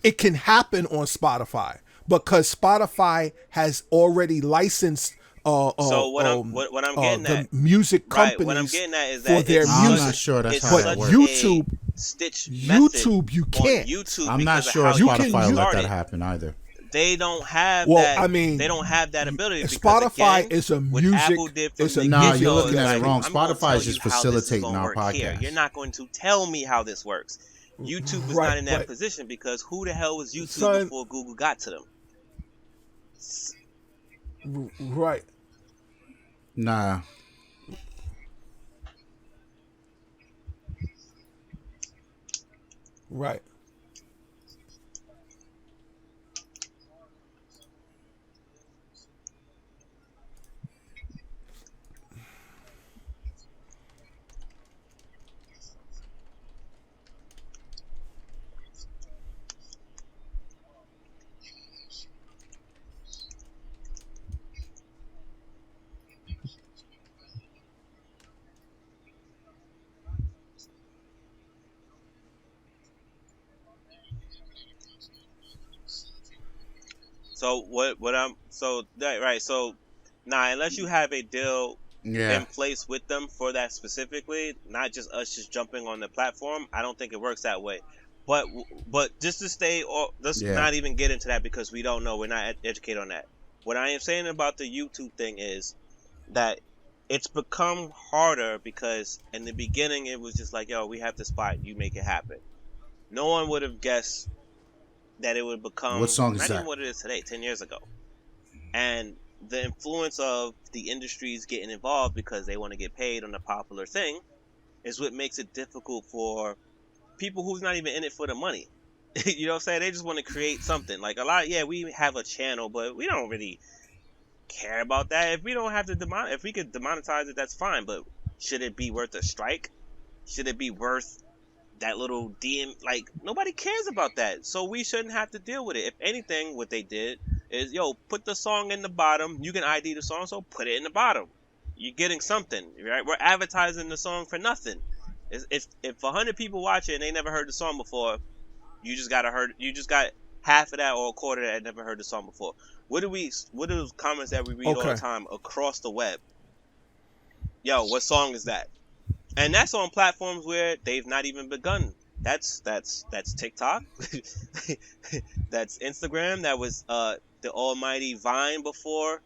It can happen on Spotify because Spotify has already licensed So what I'm getting the at, music right? companies What I'm getting at is for that their it's I'm music. not sure that's it's how But that such works. YouTube, a stitched method YouTube, you on can't. YouTube I'm not because of sure how You Spotify can- will let started. that happen either. They don't have Well, that. I mean, they don't have that ability. Because, Spotify again, is a what music. Apple did from It's a the Nah, music you're get-go looking is at it like, wrong. I'm gonna Spotify tell is just you how this is facilitating gonna our work here. podcast. You're not going to tell me how this works. YouTube is Right, not in that but- position because who the hell was YouTube Son- before Google got to them? Right. Nah. Right. So what I'm so that right so nah, unless you have a deal Yeah. in place with them for that specifically, not just us just jumping on the platform, I don't think it works that way. But just to stay, or let's Yeah. not even get into that because we don't know. We're not educated on that. What I am saying about the YouTube thing is that it's become harder because in the beginning it was just like, yo, we have the spot, you make it happen. No one would have guessed that it would become What song is not that? even what it is today, 10 years ago. And the influence of the industries getting involved because they want to get paid on a popular thing is what makes it difficult for people who's not even in it for the money. You know what I'm saying? They just want to create something. Like a lot, yeah, we have a channel, but we don't really care about that. If we don't have to if we could demonetize it, that's fine. But should it be worth a strike? Should it be worth that little DM? Like, nobody cares about that. So we shouldn't have to deal with it. If anything, what they did is, yo, put the song in the bottom. You can ID the song, so put it in the bottom. You're getting something, right? We're advertising the song for nothing. If 100 people watch it and they never heard the song before, you just got half of that or a quarter that never heard the song before. What are those comments that we read all the time across the web? Yo, what song is that? And that's on platforms where they've not even begun. That's TikTok. That's Instagram. That was the almighty Vine before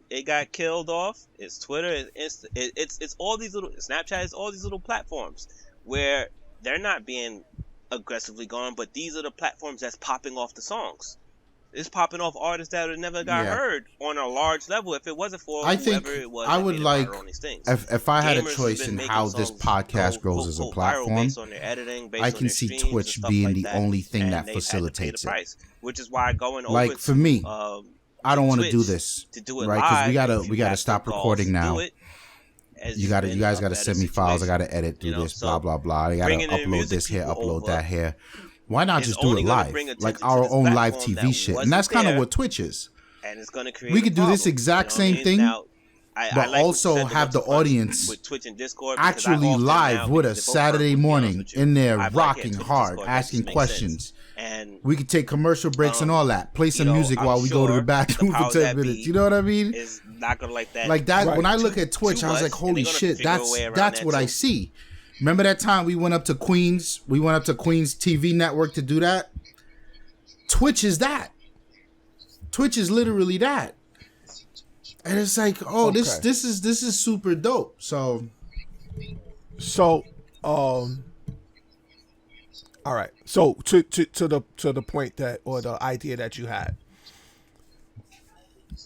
it got killed off. It's Twitter. It's all these little Snapchat. It's all these little platforms where they're not being aggressively gone, but these are the platforms that's popping off the songs. It's popping off artists that never got heard on a large level if it wasn't for whoever it was. I would like, on these things. if I had a Gamers choice have in been how making this songs podcast go grows as a viral platform, based on their editing, based I on can their see streams and Twitch stuff being like the that, only thing and that they had to pay the facilitates it. price, which is why going over Like, for me, to, I don't want to do Twitch this, to do it right? Because live, we gotta have stop the balls recording to now. do it, has You been guys a gotta better send me files. I situation. gotta edit, do You know, this, so blah blah blah. I gotta bringing in upload music this here, people upload over that here. Why not is just do only it gonna live, bring attention like to our this own live platform TV that shit? And wasn't that's kind of there, what Twitch is. and it's going to create We a could do this problem, exact you know what I same mean? thing Now, I but like what you also said, have the once upon audience with Twitch and Discord, because I actually often live now, with because us they both work Saturday with, be honest morning with you, in there I'm like, rocking Twitch and hard, Discord, that asking just makes sense. questions. And We could take commercial breaks and all that. Play some music I'm while we go to the sure the bathroom for powers 10 that minutes. be You know what I mean? is not gonna like that. Like that. Right. When I look at Twitch, too I was like, much, and "Holy they're gonna shit! figure a way around That's that what I too. see." Remember that time we went up to Queens? We went up to Queens TV network to do that. Twitch is that. Twitch is literally that. And it's like, oh, Okay. this is super dope. So, all right. So to the point that, or the idea that you had,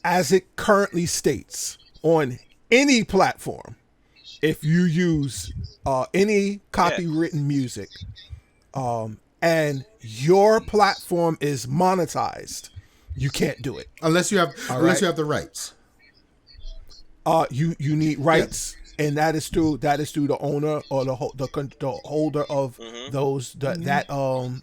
as it currently states on any platform, if you use any copywritten music, and your platform is monetized, you can't do it. unless you have right. you have the rights. You need rights, and that is through the owner or the holder of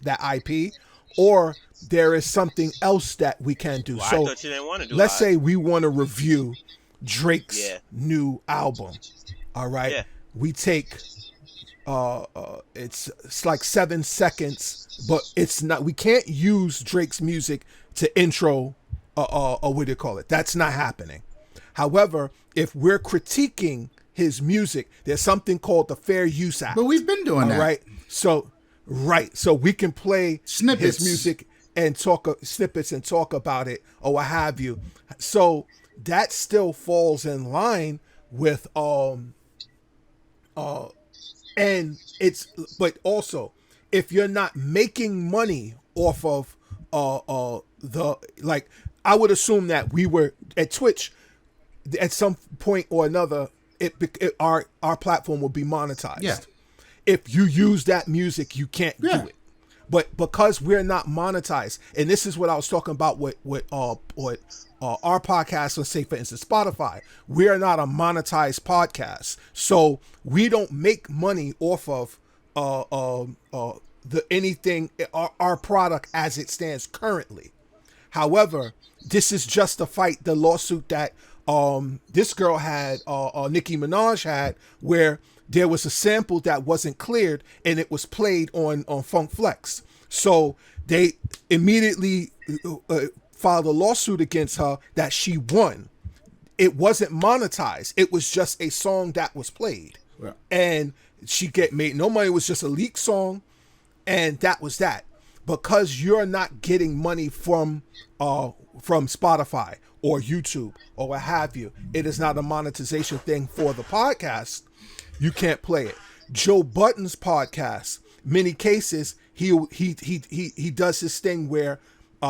that IP, or there is something else that we can do. Well, I so thought you didn't want to do let's live. say we want to review Drake's Yeah. new album. All right, Yeah. we take it's like 7 seconds, but it's not. We can't use Drake's music to intro or what do you call it? That's not happening. However, if we're critiquing his music, there's something called the Fair Use Act. But we've been doing that. Right. So we can play Snippets. his music and talk snippets and talk about it or what have you. So that still falls in line with and it's, but also if you're not making money off of the, like, I would assume that we were at Twitch at some point or another, our platform will be monetized. Yeah. If you use that music, you can't Yeah. do it. But because we're not monetized, and this is what I was talking about with our podcast, let's say for instance Spotify, we are not a monetized podcast, so we don't make money off of the anything our product as it stands currently. However, this is just to fight the lawsuit that this girl had, Nicki Minaj had, where there was a sample that wasn't cleared and it was played on Funk Flex. So they immediately filed a lawsuit against her that she won. It wasn't monetized. It was just a song that was played. Yeah. And she made no money. It was just a leaked song. And that was that. Because you're not getting money from Spotify or YouTube or what have you, it is not a monetization thing for the podcast. You can't play it. Joe Budden's podcast, many cases, he does his thing where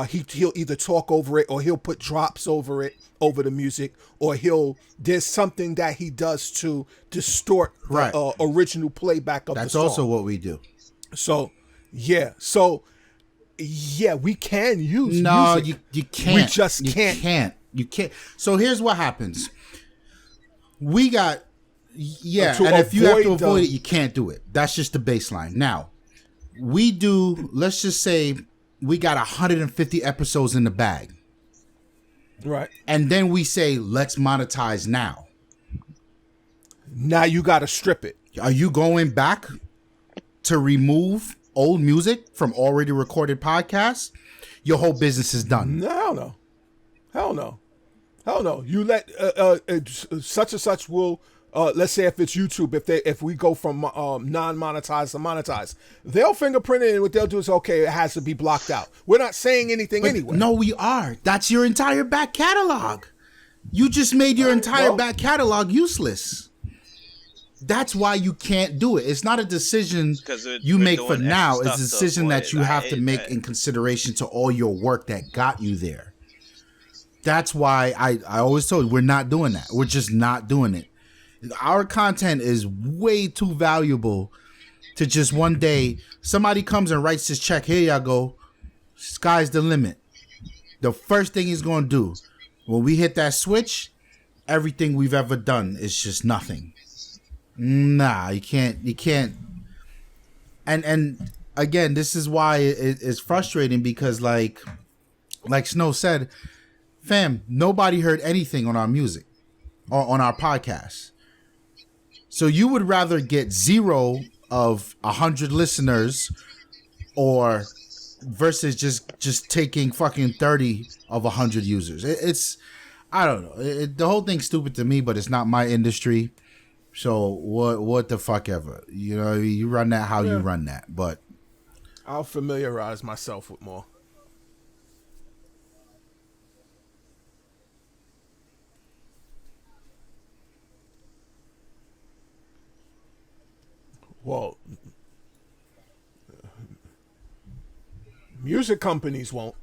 he'll either talk over it or he'll put drops over the music, or there's something that he does to distort the original playback of the song. That's also what we do. So yeah, we can use No, music. you can't. We just can't. You can't. So here's what happens. We got, yeah, To and if you have to avoid avoid it, you can't do it. That's just the baseline. Now, we do, let's just say we got 150 episodes in the bag. Right. And then we say, let's monetize now. Now you got to strip it. Are you going back to remove old music from already recorded podcasts? Your whole business is done. No, hell no. You let such and such will. Let's say if it's YouTube, if we go from non-monetized to monetized, they'll fingerprint it, and what they'll do is, okay, it has to be blocked out. We're not saying anything anyway. No, we are. That's your entire back catalog. You just made your entire back catalog useless. That's why you can't do it. It's not a decision you make for now. It's a decision that you have to make in consideration to all your work that got you there. That's why I always told you, we're not doing that. We're just not doing it. Our content is way too valuable to just one day somebody comes and writes this check. Here y'all go. Sky's the limit. The first thing he's going to do when we hit that switch, everything we've ever done is just nothing. Nah, you can't. And again, this is why it's frustrating, because like Snow said, fam, nobody heard anything on our music. on our podcast. So you would rather get 0 of 100 listeners, or versus just taking fucking 30 of 100 users. It's I don't know. The whole thing's stupid to me, but it's not my industry. So what the fuck ever. You know, you run that how you Yeah. run that. But I'll familiarize myself with more. Well, music companies won't.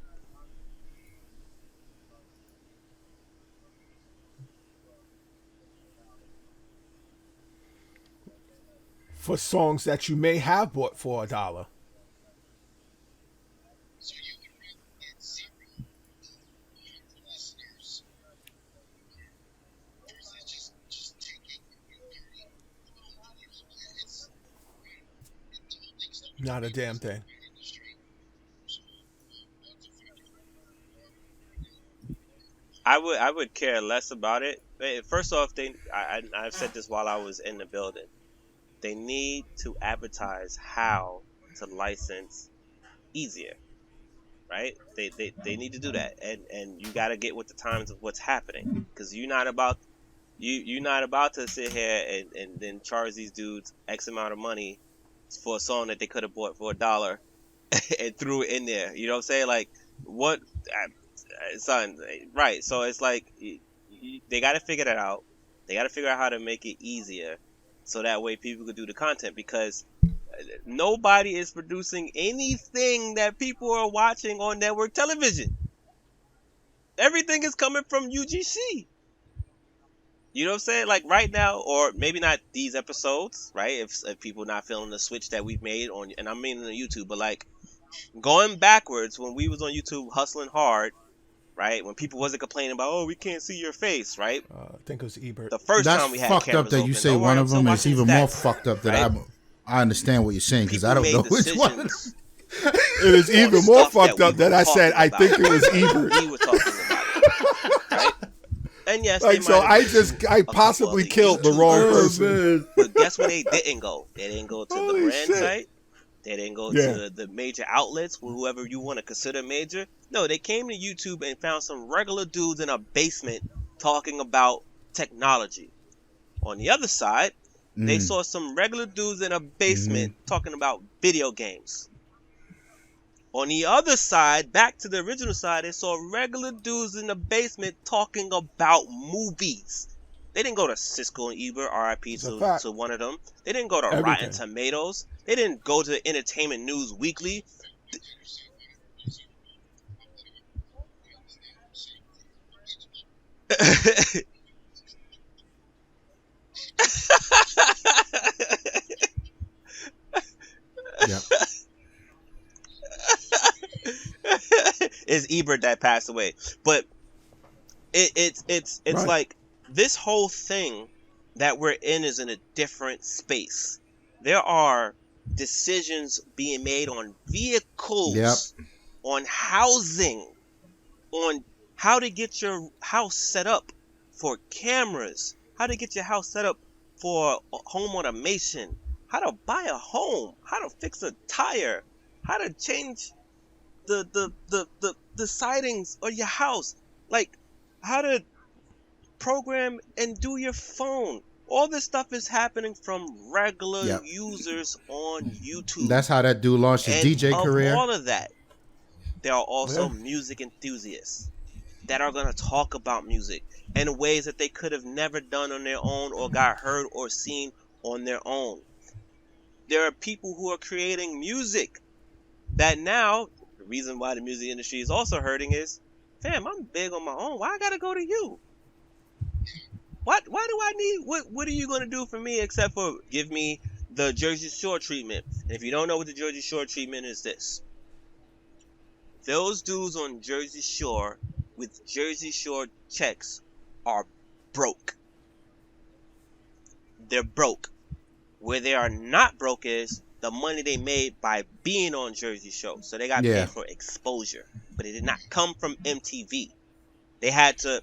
For songs that you may have bought for $1. Not a damn thing. I would care less about it. First off, I've said this while I was in the building. They need to advertise how to license easier, right? They need to do that, and you got to get with the times of what's happening, because you're not about to sit here and then charge these dudes X amount of money for a song that they could have bought for $1 and threw it in there. You know what I'm saying? Like, what, son? Right. So it's like they got to figure that out. They got to figure out how to make it easier, so that way people could do the content, because nobody is producing anything that people are watching on network television. Everything is coming from UGC. You know what I'm saying? Like right now, or maybe not these episodes, right? If people not feeling the switch that we've made on, and I mean on YouTube, but like going backwards when we was on YouTube hustling hard, right? When people wasn't complaining about, oh, we can't see your face, right? I think it was Ebert. The first that's time we had fucked cameras up that you open, say don't one worry, of them. It's even more stats, fucked up that right? I understand what you're saying, because I People don't know made which one. decisions It is on even more stuff fucked that up we that were I said I talking think it was about. Ebert. We were talking about it, right? And yes, Like, they so might have I possibly killed the wrong person. But guess where they didn't go? They didn't go to the Holy brand shit. site. They didn't go Yeah. to the major outlets, whoever you want to consider major. No, they came to YouTube and found some regular dudes in a basement talking about technology. On the other side, they saw some regular dudes in a basement talking about video games. On the other side, back to the original side, they saw regular dudes in the basement talking about movies. They didn't go to Cisco and Ebert, RIP to one of them. They didn't go to Rotten Tomatoes. They didn't go to Entertainment News Weekly. Yep. It's Ebert that passed away, but it's Right. like this whole thing that we're in is in a different space. There are decisions being made on vehicles, Yep. on housing, on how to get your house set up for cameras, how to get your house set up for home automation, how to buy a home, how to fix a tire, how to change the sidings of your house, like how to program and do your phone. All this stuff is happening from regular users on YouTube. That's how that dude launched his DJ career. All of that, there are also music enthusiasts that are going to talk about music in ways that they could have never done on their own or got heard or seen on their own. There are people who are creating music that now, the reason why the music industry is also hurting is, fam, I'm big on my own. Why I got to go to you? Why do I need, what are you going to do for me except for give me the Jersey Shore treatment? And if you don't know what the Jersey Shore treatment is, this. Those dudes on Jersey Shore with Jersey Shore checks are broke. They're broke. Where they are not broke is the money they made by being on Jersey Shore. So they got paid for exposure. But it did not come from MTV. They had to...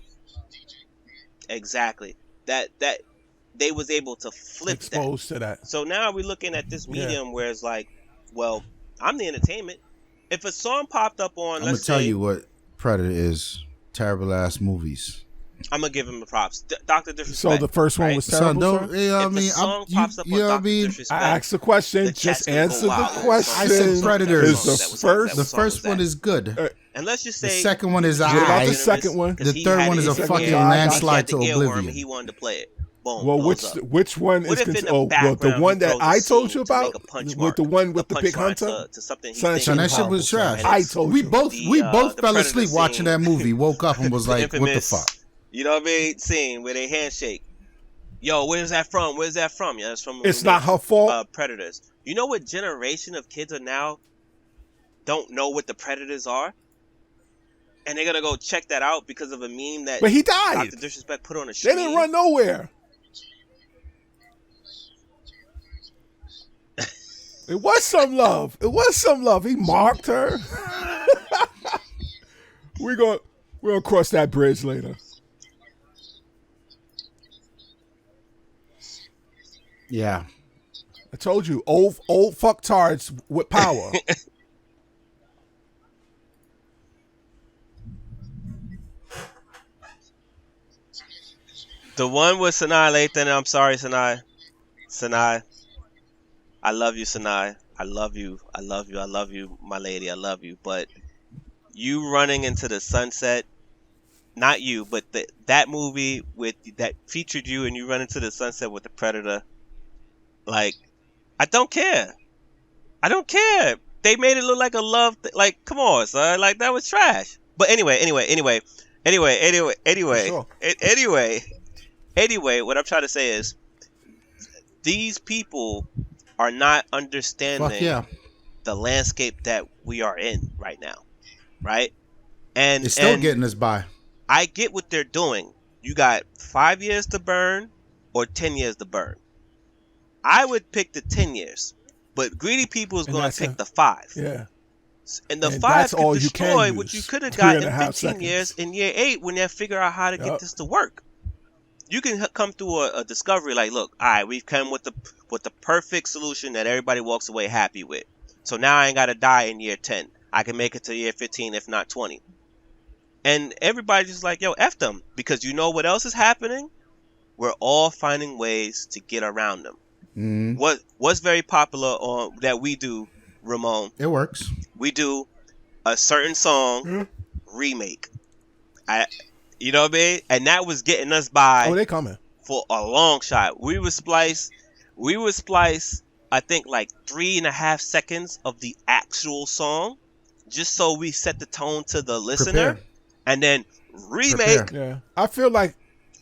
Exactly. that they was able to flip exposed to that. So now we're looking at this medium where it's like, well, I'm the entertainment. If a song popped up on, I'm gonna tell you what Predator is. Terrible ass movies. I'm gonna give him the props. Dr. Disrespect. So the first one was terrible. Son, sir? you know what I If mean? a song pops up on Dr. Disrespect, I asked the question. the Just chat's gonna go answer the wild. question. I said Predators. Is the first. The first one is good. And let's just say The second one is What about the alright. second one? The third one is a fucking landslide to oblivion. He wanted to play it. Boom, Well, blows up. which one What is if in the well, the background one he that throws a I told scene you to make about, a punch with mark, the one with a the punch big mark hunter? to something he Son, thinks Son, that is shit was horrible. trash. And I it's told We you. both the fell Predator asleep watching scene. that movie. Woke up and was the like, "What the infamous, fuck?" You know what I mean? Scene where they handshake. Yo, where's that from? Where's that from? Yeah, that's from. It's not her fault. Predators. You know what generation of kids are now? Don't know what the Predators are, and they're gonna go check that out because of a meme that. But he died. Dr. Disrespect put on a They stream. didn't run nowhere. It was some love. It was some love. He marked her. We're gonna cross that bridge later. Yeah. I told you, old fucktards with power. The one with Sanaa Lathan. I'm sorry, Sanaa. Sanaa. I love you, Sanaa. I love you. I love you. I love you, my lady. I love you. But you running into the sunset, not you, but that movie that featured you and you run into the sunset with the Predator. Like, I don't care. I don't care. They made it look like a love. Like, come on, son. Like, that was trash. But anyway. Sure. Anyway, what I'm trying to say is, these people are not understanding Fuck yeah. the landscape that we are in right now, right? And It's still getting us by. I get what they're doing. You got 5 years to burn or 10 years to burn. I would pick the 10 years, but greedy people is going to pick the 5. Yeah. And the And 5 that's could all you destroy can what use. you could have 3.5 got in 15 seconds. years in year 8 when they figure out how to get this to work. You can come through a discovery like, look, all right, we've come with the perfect solution that everybody walks away happy with. So now I ain't got to die in year 10. I can make it to year 15, if not 20. And everybody's just like, yo, F them. Because you know what else is happening? We're all finding ways to get around them. Mm-hmm. What's very popular on that we do, Ramon? It works. We do a certain song remake. You know what I mean? And that was getting us by. Oh, they coming for a long shot. We would splice, I think like 3.5 seconds of the actual song, just so we set the tone to the listener. Prepare. And then remake. Yeah, I feel like,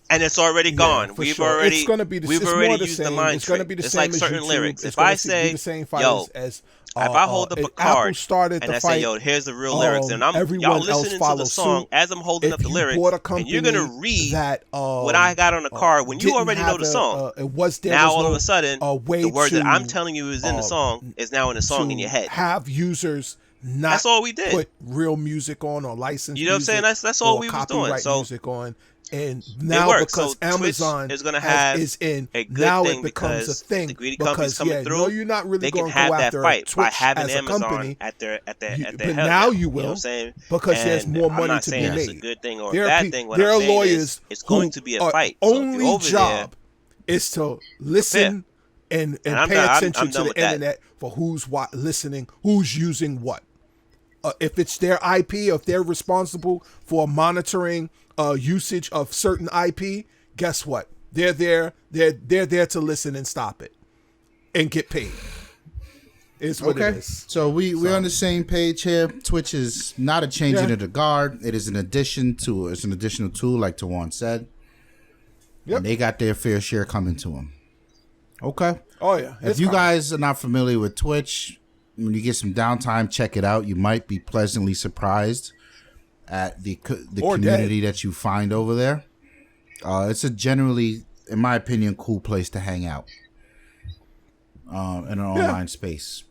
and it's already gone. for We've sure. already, It's gonna be the, we've it's already more the used same. the mind It's gonna trick. be the It's same like as certain YouTube. lyrics. It's If I gonna say, be the same yo, fighters as if I hold up a Apple card started and the I fight, say, yo, here's the real lyrics, and y'all everyone else listening to the follows song suit. as I'm holding up the If you lyrics, bought a and you're gonna company read that what I got on the card when you didn't already know have the song. it was there Now was all no, of a sudden, way the word that to, I'm telling you is in the song is now in the song in your head. Have users not That's all we did. put real music on or licensed You know what I'm saying? music That's all or we was doing. copyright So music on. And now works. because So Amazon Twitch is gonna have is in, a good now thing it becomes a because thing. the greedy companies coming through, no, you're not really they can going to have go that after fight Twitch by having as a Amazon company. at their But help now you You know will, what I'm saying? because there's And more I'm money not to saying be it's made. a good thing or a There are bad thing. What there I'm are saying lawyers is it's going to be a fight. So if you're only over job is to listen and I'm pay done- I'm attention done to the with that. internet for who's listening, who's using what. If it's their IP, if they're responsible for monitoring usage of certain IP, guess what? They're there to listen and stop it and get paid. Is what it is. So we're on the same page here. Twitch is not a changing of the guard. It is an additional tool, like Tawann said. Yep. And they got their fair share coming to them. Okay. Oh yeah. If you guys are not familiar with Twitch, when you get some downtime, check it out. You might be pleasantly surprised at the community that you find over there. It's a generally, in my opinion, cool place to hang out in an online space.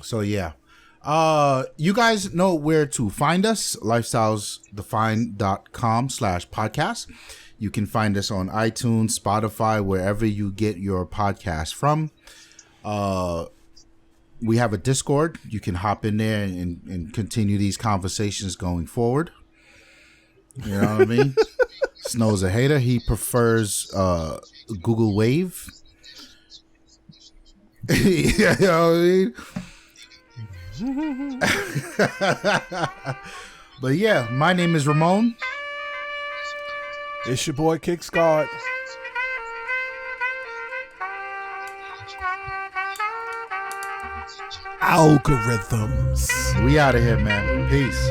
So yeah, you guys know where to find us: lifestylesdefined.com/podcast. You can find us on iTunes, Spotify, wherever you get your podcast from. We have a Discord. You can hop in there and continue these conversations going forward. You know what I mean? Snow's a hater. He prefers Google Wave. You know what I mean? But yeah, my name is Ramon. It's your boy Kicks God. Algorithms. We out of here, man. Peace.